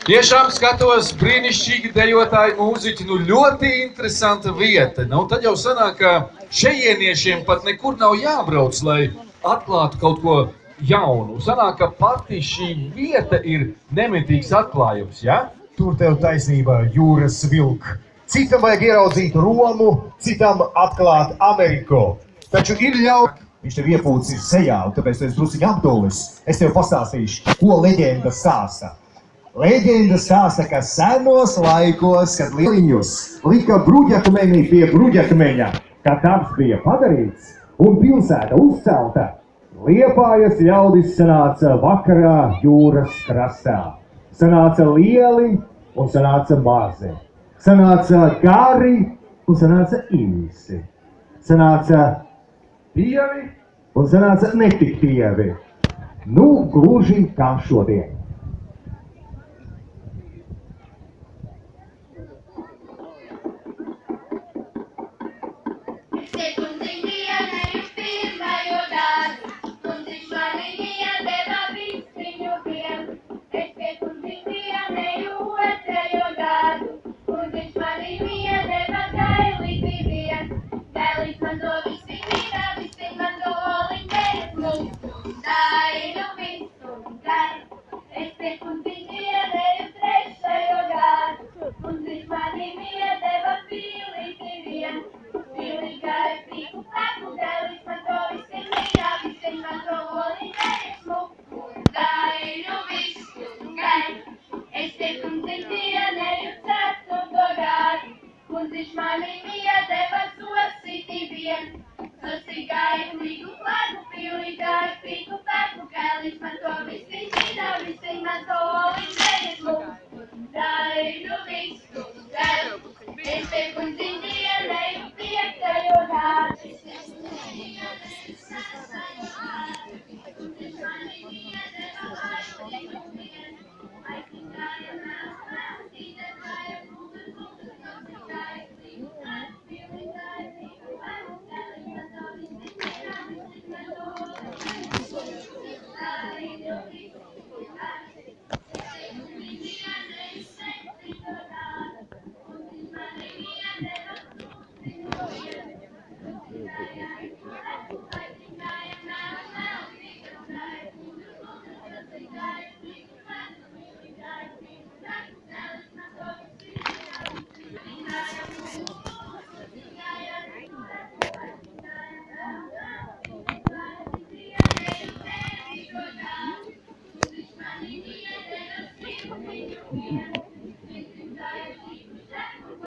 Tiešām skatos brīnišķīgi dejotāji mūziķi, ļoti interesanta vieta. Tad jau sanāk, ka šejieniešiem pat nekur nav jābrauc, lai atklātu kaut ko jaunu. Sanāk, ka pati šī vieta ir nemitīgs atklājums, ja? Tur tev taisnība, jūras vilk. Citam vajag ieraudzīt Romu, citam atklāt Ameriku. Taču ir ļaut. Viņš tev iepūcis sejā, un tāpēc tu esi drusiņ apdulis. Es tev pastāstīšu, ko leģenda stāsta. Leģenda stāsta, ka senos laikos, kad lieliņus lika bruģakmeņi pie bruģakmeņa, kad darbs bija padarīts un pilsēta uzcelta, Liepājas ļaudis sanāca vakarā jūras krastā. Sanāca lieli un sanāca mazi. Sanāca gari un sanāca īsi. Sanāca dievi un sanāca netik dievi. Gluži kā šodien.